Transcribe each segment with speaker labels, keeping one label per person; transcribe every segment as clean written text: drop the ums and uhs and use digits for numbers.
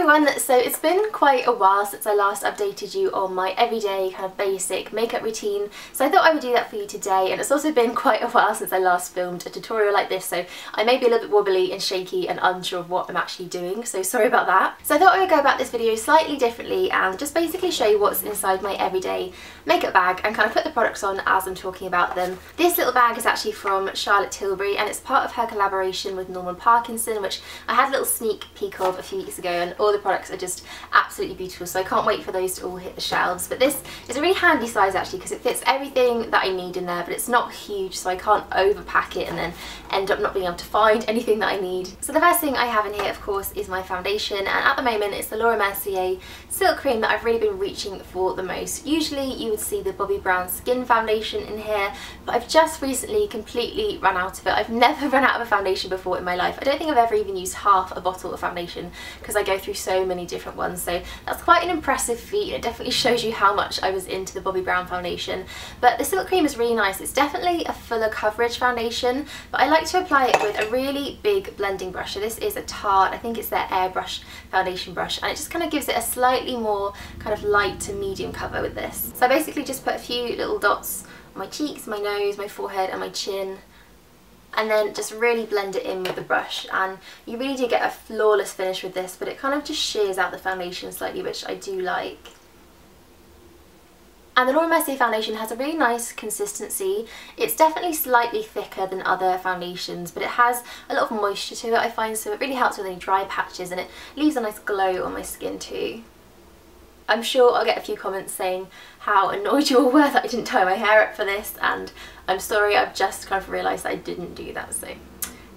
Speaker 1: everyone, so it's been quite a while since I last updated you on my everyday kind of basic makeup routine, so I thought I would do that for you today. And it's also been quite a while since I last filmed a tutorial like this, so I may be a little bit wobbly and shaky and unsure of what I'm actually doing, so sorry about that. So I thought I would go about this video slightly differently and just basically show you what's inside my everyday makeup bag and kind of put the products on as I'm talking about them. This little bag is actually from Charlotte Tilbury and it's part of her collaboration with Norman Parkinson, which I had a little sneak peek of a few weeks ago, and all the products are just absolutely beautiful, so I can't wait for those to all hit the shelves. But this is a really handy size actually because it fits everything that I need in there, but it's not huge, so I can't overpack it and then end up not being able to find anything that I need. So the first thing I have in here, of course, is my foundation, and at the moment it's the Mercier Silk Cream that I've really been reaching for the most. Usually you would see the Bobbi Brown Skin Foundation in here, but I've just recently completely run out of it. I've never run out of a foundation before in my life. I don't think I've ever even used half a bottle of foundation because I go through so many different ones, so that's quite an impressive feat. It definitely shows you how much I was into the Bobbi Brown foundation. But the Silk Cream is really nice. It's definitely a fuller coverage foundation, but I like to apply it with a really big blending brush. So this is a Tarte, I think it's their airbrush foundation brush, and it just kind of gives it a slightly more kind of light to medium cover with this. So I basically just put a few little dots on my cheeks, my nose, my forehead and my chin, and then just really blend it in with the brush, and you really do get a flawless finish with this, but it kind of just shears out the foundation slightly, which I do like. And the Mercier foundation has a really nice consistency. It's definitely slightly thicker than other foundations, but it has a lot of moisture to it, I find, so it really helps with any dry patches, and it leaves a nice glow on my skin too. I'm sure I'll get a few comments saying how annoyed you all were that I didn't tie my hair up for this, and I'm sorry, I've just kind of realised that I didn't do that, so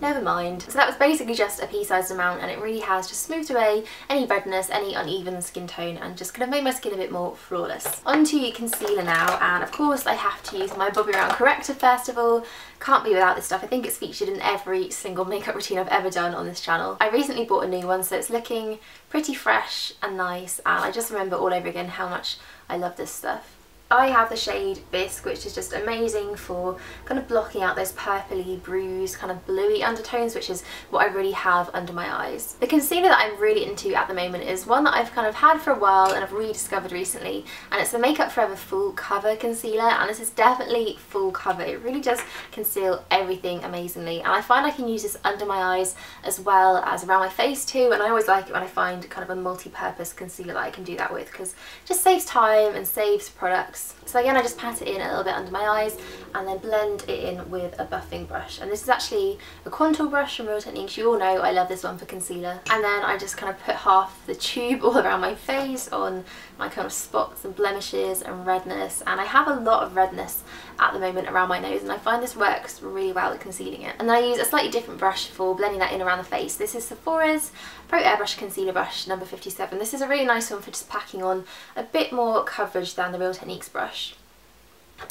Speaker 1: never mind. So that was basically just a pea-sized amount, and it really has just smoothed away any redness, any uneven skin tone, and just kind of made my skin a bit more flawless. On to concealer now, and of course I have to use my Bobbi Brown Corrector first of all. Can't be without this stuff. I think it's featured in every single makeup routine I've ever done on this channel. I recently bought a new one, so it's looking pretty fresh and nice, and I just remember all over again how much I love this stuff. I have the shade Bisque, which is just amazing for kind of blocking out those purpley, bruised, kind of bluey undertones, which is what I really have under my eyes. The concealer that I'm really into at the moment is one that I've kind of had for a while and I've rediscovered recently, and it's the Makeup Forever Full Cover Concealer, and this is definitely full cover. It really does conceal everything amazingly, and I find I can use this under my eyes as well as around my face too, and I always like it when I find kind of a multi-purpose concealer that I can do that with, because it just saves time and saves products. So again, I just pat it in a little bit under my eyes and then blend it in with a buffing brush. And this is actually a contour brush from Real Techniques. You all know I love this one for concealer. And then I just kind of put half the tube all around my face on my kind of spots and blemishes and redness. And I have a lot of redness at the moment around my nose, and I find this works really well at concealing it. And then I use a slightly different brush for blending that in around the face. This is Sephora's Pro Airbrush Concealer Brush number 57. This is a really nice one for just packing on a bit more coverage than the Real Techniques brush.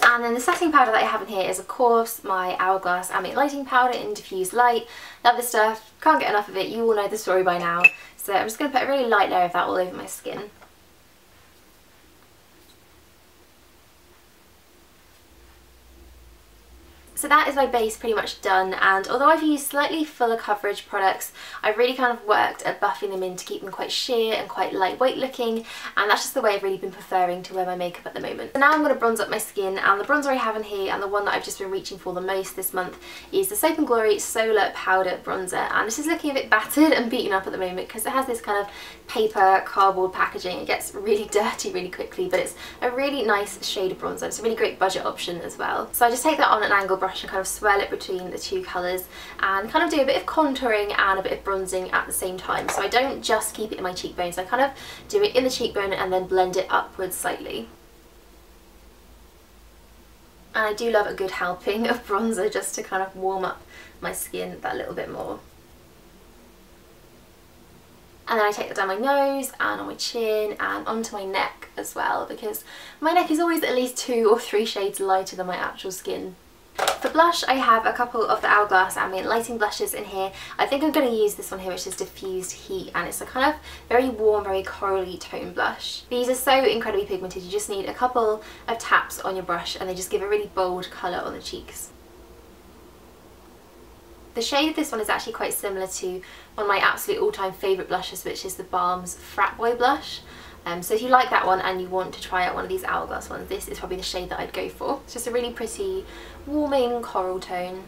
Speaker 1: And then the setting powder that I have in here is of course my Hourglass Ambient Lighting Powder in Diffused Light. Love this stuff, can't get enough of it, you all know the story by now. So I'm just going to put a really light layer of that all over my skin. So that is my base pretty much done, and although I've used slightly fuller coverage products, I've really kind of worked at buffing them in to keep them quite sheer and quite lightweight looking, and that's just the way I've really been preferring to wear my makeup at the moment. So now I'm going to bronze up my skin, and the bronzer I have in here, and the one that I've just been reaching for the most this month, is the Soap & Glory Solar Powder Bronzer, and this is looking a bit battered and beaten up at the moment because it has this kind of paper cardboard packaging. It gets really dirty really quickly, but it's a really nice shade of bronzer. It's a really great budget option as well. So I just take that on an angle brush and kind of swirl it between the two colours and kind of do a bit of contouring and a bit of bronzing at the same time. So I don't just keep it in my cheekbones, I kind of do it in the cheekbone and then blend it upwards slightly. And I do love a good helping of bronzer just to kind of warm up my skin that little bit more. And then I take that down my nose and on my chin and onto my neck as well, because my neck is always at least 2 or 3 shades lighter than my actual skin. For blush, I have a couple of the Hourglass Ambient Lighting blushes in here. I think I'm going to use this one here, which is Diffused Heat, and it's a kind of very warm, very corally tone blush. These are so incredibly pigmented, you just need a couple of taps on your brush and they just give a really bold colour on the cheeks. The shade of this one is actually quite similar to one of my absolute all-time favourite blushes, which is the Balm's Frat Boy blush. So if you like that one and you want to try out one of these Hourglass ones, this is probably the shade that I'd go for. It's just a really pretty warming coral tone.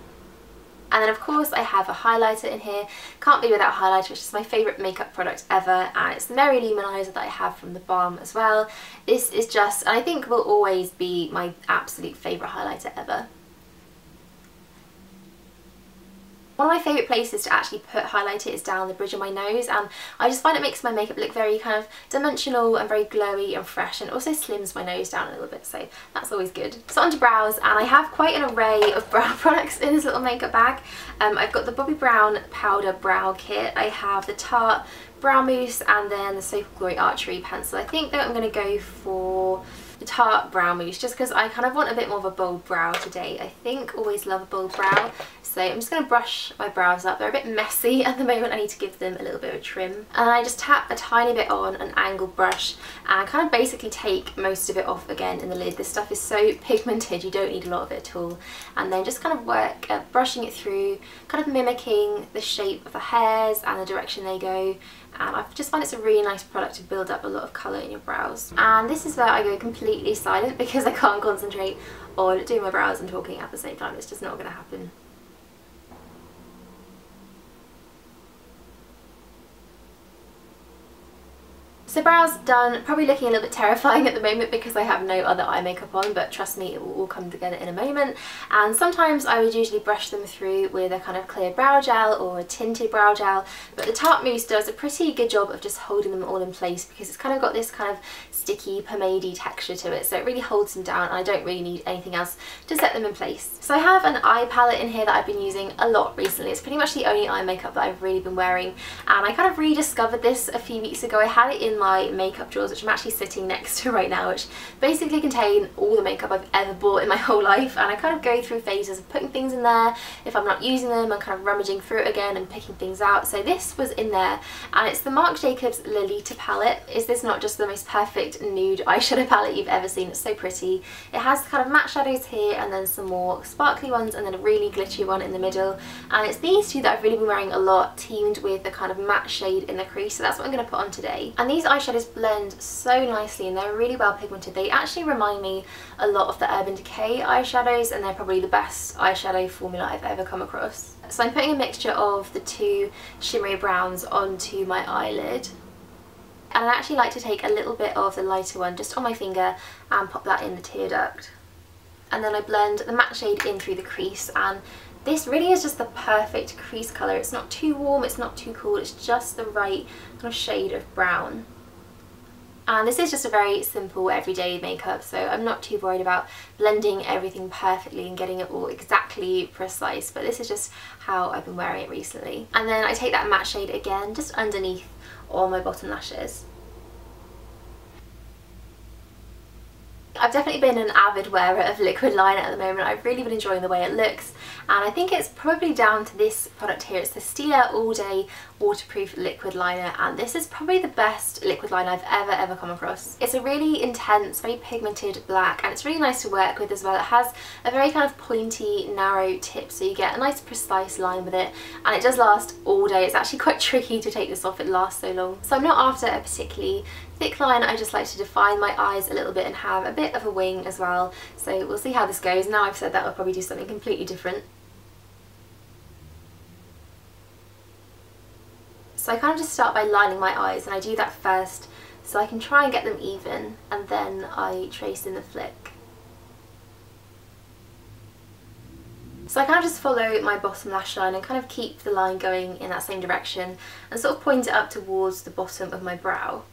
Speaker 1: And then of course I have a highlighter in here. Can't be without highlighter, which is my favourite makeup product ever, and it's the Mary-Lou Manizer that I have from the Balm as well. This is just, I think will always be my absolute favourite highlighter ever. One of my favourite places to actually put highlighter is down the bridge of my nose, and I just find it makes my makeup look very kind of dimensional and very glowy and fresh, and also slims my nose down a little bit, so that's always good. So onto brows, and I have quite an array of brow products in this little makeup bag. I've got the Bobbi Brown Powder Brow Kit, I have the Tarte Brow Mousse, and then the Soap Glory Archery Pencil. I think that I'm going to go for the Tarte Brow Mousse just because I kind of want a bit more of a bold brow today. I think always love a bold brow. So I'm just going to brush my brows up. They're a bit messy at the moment. I need to give them a little bit of a trim. And I just tap a tiny bit on an angled brush and kind of basically take most of it off again in the lid. This stuff is so pigmented, you don't need a lot of it at all. And then just kind of work at brushing it through, kind of mimicking the shape of the hairs and the direction they go. And I just find it's a really nice product to build up a lot of colour in your brows. And this is where I go completely silent because I can't concentrate on doing my brows and talking at the same time. It's just not going to happen. So brows done, probably looking a little bit terrifying at the moment because I have no other eye makeup on, but trust me, it will all come together in a moment. And sometimes I would usually brush them through with a kind of clear brow gel or a tinted brow gel, but the Tarte Mousse does a pretty good job of just holding them all in place because it's kind of got this kind of sticky, pomade-y texture to it, so it really holds them down and I don't really need anything else to set them in place. So I have an eye palette in here that I've been using a lot recently. It's pretty much the only eye makeup that I've really been wearing, and I kind of rediscovered this a few weeks ago. I had it in my makeup drawers, which I'm actually sitting next to right now, which basically contain all the makeup I've ever bought in my whole life, and I kind of go through phases of putting things in there. If I'm not using them, I'm kind of rummaging through it again and picking things out. So this was in there, and it's the Marc Jacobs Lolita palette. Is this not just the most perfect nude eyeshadow palette you've ever seen? It's so pretty. It has kind of matte shadows here and then some more sparkly ones and then a really glittery one in the middle, and it's these two that I've really been wearing a lot, teamed with the kind of matte shade in the crease, so that's what I'm going to put on today. And these eyeshadows blend so nicely and they're really well pigmented. They actually remind me a lot of the Urban Decay eyeshadows, and they're probably the best eyeshadow formula I've ever come across. So I'm putting a mixture of the two shimmery browns onto my eyelid, and I actually like to take a little bit of the lighter one just on my finger and pop that in the tear duct, and then I blend the matte shade in through the crease. And this really is just the perfect crease colour. It's not too warm, it's not too cool, it's just the right kind of shade of brown. And this is just a very simple everyday makeup, so I'm not too worried about blending everything perfectly and getting it all exactly precise, but this is just how I've been wearing it recently. And then I take that matte shade again just underneath all my bottom lashes. I've definitely been an avid wearer of liquid liner at the moment. I've really been enjoying the way it looks, and I think it's probably down to this product here. It's the Stila All Day Waterproof Liquid Liner, and this is probably the best liquid liner I've ever come across. It's a really intense, very pigmented black, and it's really nice to work with as well. It has a very kind of pointy, narrow tip, so you get a nice precise line with it, and it does last all day. It's actually quite tricky to take this off, it lasts so long. So I'm not after a particularly thick line, I just like to define my eyes a little bit and have a bit of a wing as well. So we'll see how this goes. Now I've said that, I'll probably do something completely different. So I kind of just start by lining my eyes, and I do that first so I can try and get them even, and then I trace in the flick. So I kind of just follow my bottom lash line and kind of keep the line going in that same direction and sort of point it up towards the bottom of my brow.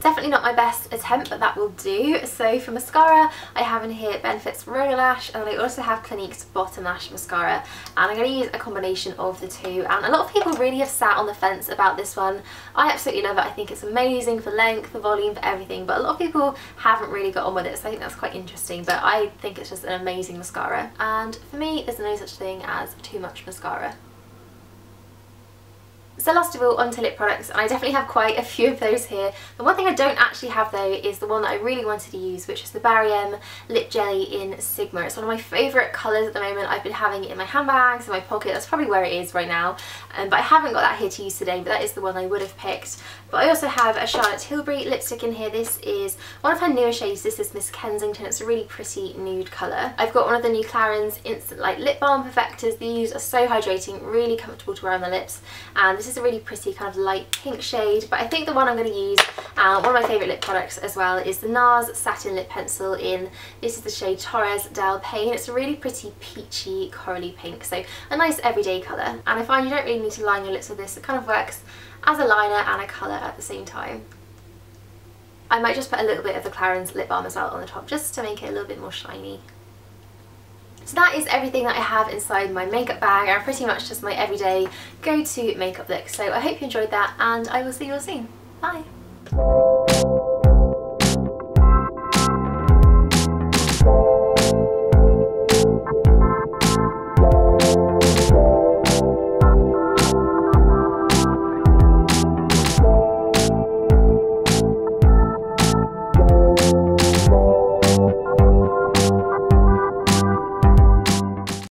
Speaker 1: Definitely not my best attempt, but that will do. So for mascara, I have in here Benefit's Roller Lash, and I also have Clinique's Bottom Lash Mascara, and I'm going to use a combination of the two. And a lot of people really have sat on the fence about this one. I absolutely love it. I think it's amazing for length, for volume, for everything, but a lot of people haven't really got on with it, so I think that's quite interesting. But I think it's just an amazing mascara, and for me there's no such thing as too much mascara. So last of all, onto lip products, and I definitely have quite a few of those here. The one thing I don't actually have though is the one that I really wanted to use, which is the Barry Lip Jelly in Sigma. It's one of my favourite colours at the moment. I've been having it in my handbags, in my pocket, that's probably where it is right now. But I haven't got that here to use today, but that is the one I would have picked. But I also have a Charlotte Tilbury lipstick in here. This is one of her newer shades. This is Miss Kensington. It's a really pretty nude colour. I've got one of the new Clarins Instant Light Lip Balm Perfectors. These are so hydrating, really comfortable to wear on the lips. And this is a really pretty kind of light pink shade. But I think the one I'm going to use, one of my favourite lip products as well, is the NARS Satin Lip Pencil in, this is the shade Torres Paine. It's a really pretty peachy corally pink. So a nice everyday colour. And I find you don't really need to line your lips with this. It kind of works as a liner and a colour at the same time. I might just put a little bit of the Clarins lip balm as well on the top just to make it a little bit more shiny. So that is everything that I have inside my makeup bag, and pretty much just my everyday go-to makeup look. So I hope you enjoyed that, and I will see you all soon. Bye!